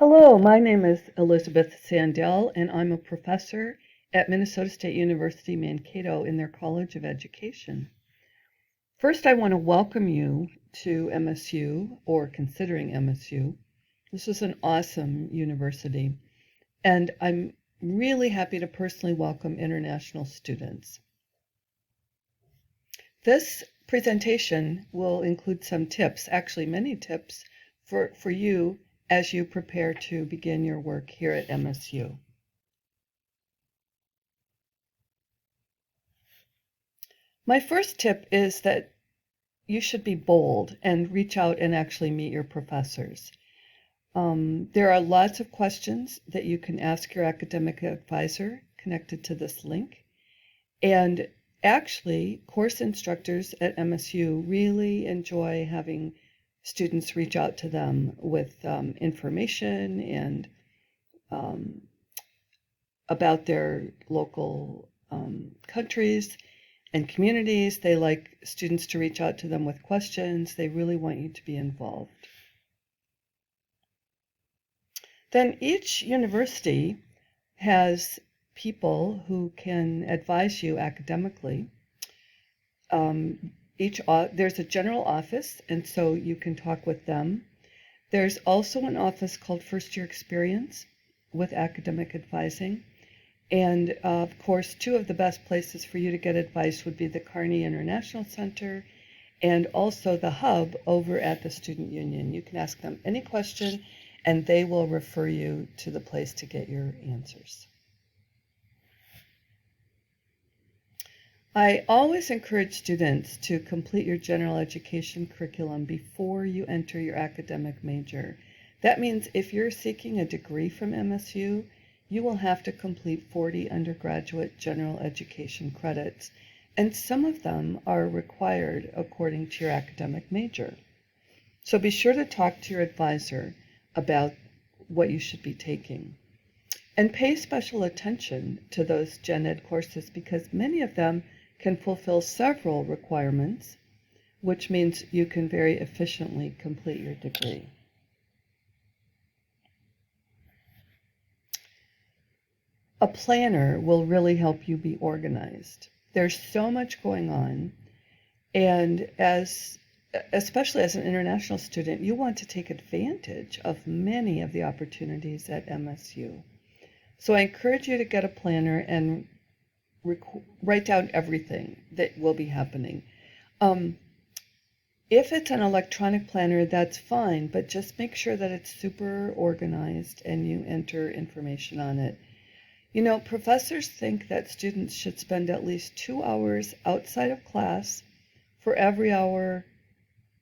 Hello, my name is Elizabeth Sandell, and I'm a professor at Minnesota State University, Mankato in their College of Education. First, I want to welcome you to MSU, or considering MSU. This is an awesome university, and I'm really happy to personally welcome international students. This presentation will include some tips, actually many tips, for you as you prepare to begin your work here at MSU. My first tip is that you should be bold and reach out and actually meet your professors. There are lots of questions that you can ask your academic advisor connected to this link. And actually, course instructors at MSU really enjoy having students reach out to them with information and about their local countries and communities. They like students to reach out to them with questions. They really want you to be involved. Then each university has people who can advise you academically. There's a general office, and so you can talk with them. There's also an office called First Year Experience with academic advising. And of course, two of the best places for you to get advice would be the Kearney International Center and also the hub over at the Student Union. You can ask them any question and they will refer you to the place to get your answers. I always encourage students to complete your general education curriculum before you enter your academic major. That means if you're seeking a degree from MSU, you will have to complete 40 undergraduate general education credits, and some of them are required according to your academic major. So be sure to talk to your advisor about what you should be taking. And pay special attention to those gen ed courses because many of them can fulfill several requirements, which means you can very efficiently complete your degree. A planner will really help you be organized. There's so much going on, and especially as an international student, you want to take advantage of many of the opportunities at MSU. So I encourage you to get a planner and write down everything that will be happening. If it's an electronic planner, that's fine, but just make sure that it's super organized and you enter information on it. You know, professors think that students should spend at least 2 hours outside of class for every hour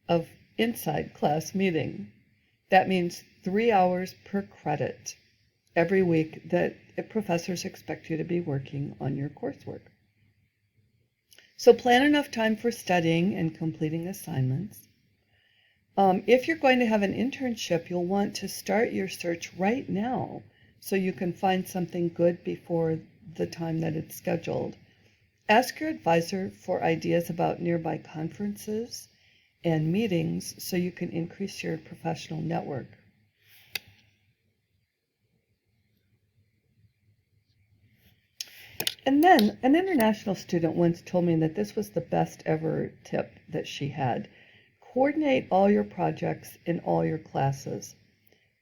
of inside class meeting. That means 3 hours per credit every week that professors expect you to be working on your coursework. So plan enough time for studying and completing assignments. If you're going to have an internship, you'll want to start your search right now so you can find something good before the time that it's scheduled. Ask your advisor for ideas about nearby conferences and meetings so you can increase your professional network. And then an international student once told me that this was the best ever tip that she had. Coordinate all your projects in all your classes.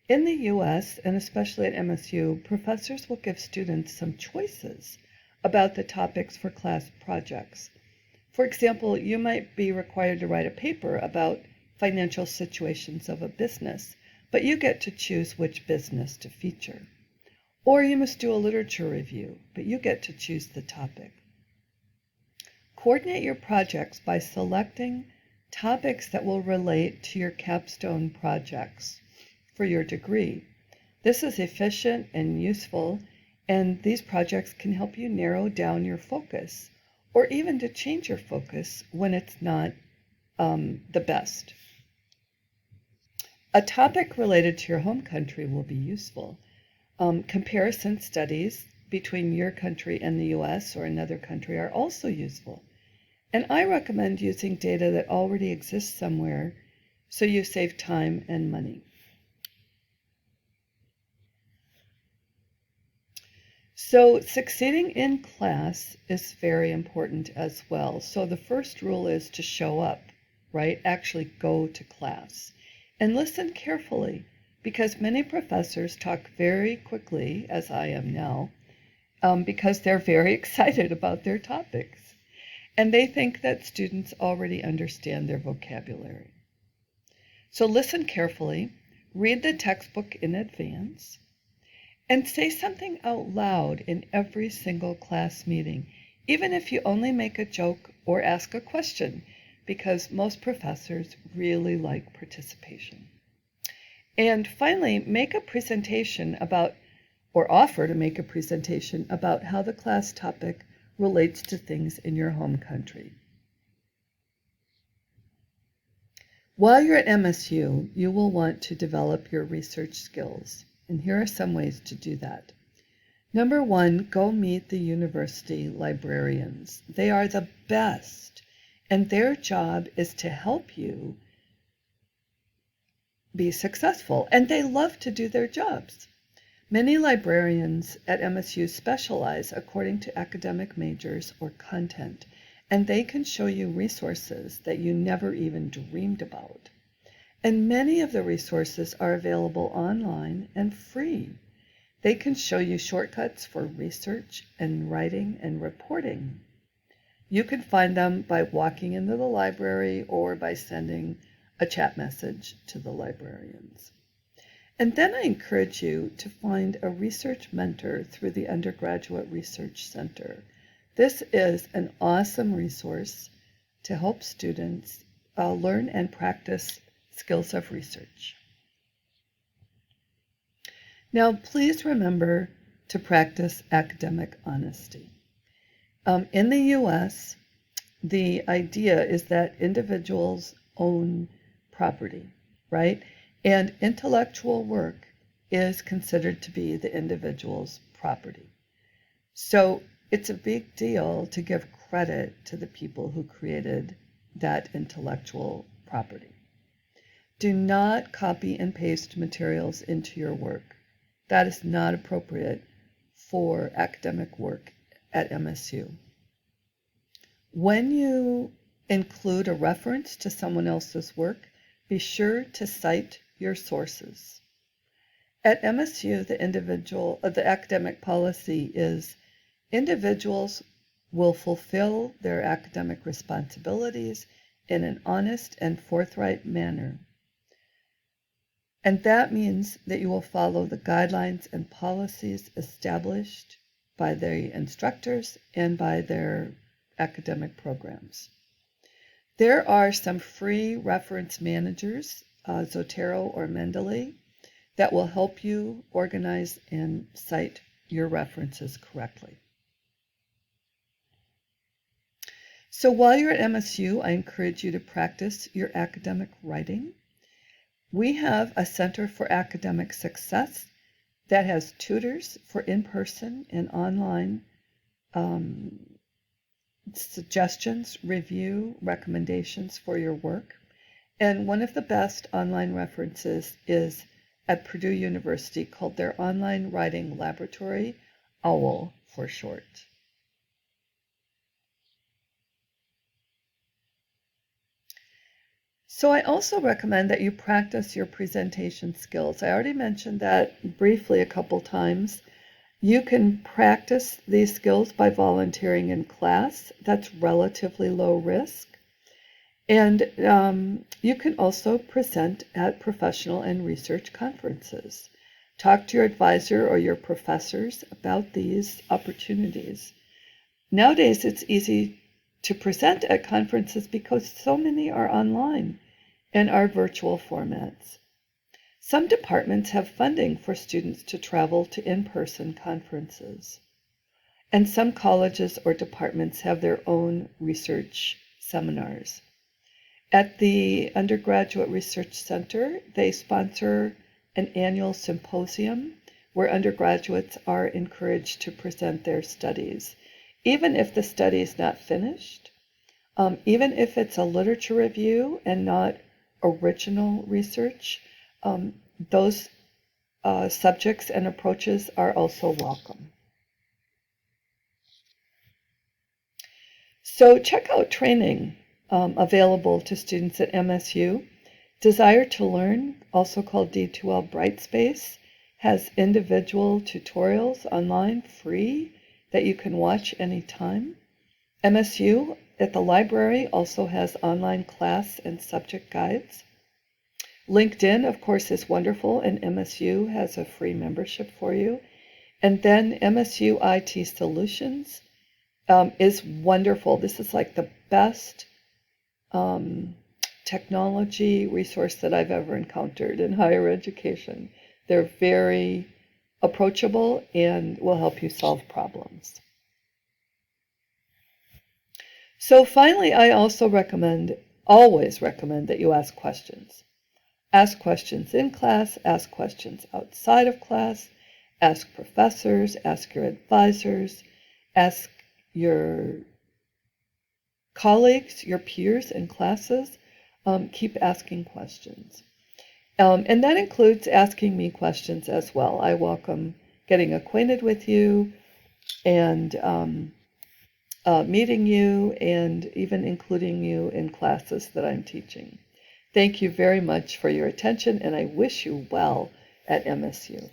In the US, and especially at MSU, professors will give students some choices about the topics for class projects. For example, you might be required to write a paper about financial situations of a business, but you get to choose which business to feature. Or you must do a literature review, but you get to choose the topic. Coordinate your projects by selecting topics that will relate to your capstone projects for your degree. This is efficient and useful, and these projects can help you narrow down your focus, or even to change your focus when it's not the best. A topic related to your home country will be useful. Comparison studies between your country and the US or another country are also useful. And I recommend using data that already exists somewhere so you save time and money. So succeeding in class is very important as well. So the first rule is to show up, right? Actually go to class and listen carefully, because many professors talk very quickly, as I am now, because they're very excited about their topics. And they think that students already understand their vocabulary. So listen carefully, read the textbook in advance, and say something out loud in every single class meeting, even if you only make a joke or ask a question, because most professors really like participation. And finally, make a presentation about, or offer to make a presentation about how the class topic relates to things in your home country. While you're at MSU, you will want to develop your research skills. And here are some ways to do that. Number one, go meet the university librarians. They are the best, and their job is to help you be successful, and they love to do their jobs. Many librarians at MSU specialize according to academic majors or content, and they can show you resources that you never even dreamed about. And many of the resources are available online and free. They can show you shortcuts for research and writing and reporting. You can find them by walking into the library or by sending a chat message to the librarians. And then I encourage you to find a research mentor through the Undergraduate Research Center. This is an awesome resource to help students learn and practice skills of research. Now, please remember to practice academic honesty. In the U.S., the idea is that individuals own property, right? And intellectual work is considered to be the individual's property. So it's a big deal to give credit to the people who created that intellectual property. Do not copy and paste materials into your work. That is not appropriate for academic work at MSU. When you include a reference to someone else's work, be sure to cite your sources. At MSU, the academic policy is individuals will fulfill their academic responsibilities in an honest and forthright manner. And that means that you will follow the guidelines and policies established by the instructors and by their academic programs. There are some free reference managers, Zotero or Mendeley, that will help you organize and cite your references correctly. So while you're at MSU, I encourage you to practice your academic writing. We have a Center for Academic Success that has tutors for in-person and online suggestions, review, recommendations for your work. And one of the best online references is at Purdue University, called their Online Writing Laboratory, OWL for short. So I also recommend that you practice your presentation skills. I already mentioned that briefly a couple times. You can practice these skills by volunteering in class. That's relatively low risk. And you can also present at professional and research conferences. Talk to your advisor or your professors about these opportunities. Nowadays, it's easy to present at conferences because so many are online and are virtual formats. Some departments have funding for students to travel to in-person conferences. And some colleges or departments have their own research seminars. At the Undergraduate Research Center, they sponsor an annual symposium where undergraduates are encouraged to present their studies, even if the study is not finished, even if it's a literature review and not original research. Those subjects and approaches are also welcome. So check out training available to students at MSU. Desire to Learn, also called D2L Brightspace, has individual tutorials online free that you can watch anytime. MSU at the library also has online class and subject guides. LinkedIn, of course, is wonderful, and MSU has a free membership for you. And then MSU IT Solutions is wonderful. This is like the best technology resource that I've ever encountered in higher education. They're very approachable and will help you solve problems. So finally, I also always recommend that you ask questions. Ask questions in class, ask questions outside of class, ask professors, ask your advisors, ask your colleagues, your peers in classes. Keep asking questions. And that includes asking me questions as well. I welcome getting acquainted with you and meeting you and even including you in classes that I'm teaching. Thank you very much for your attention, and I wish you well at MSU.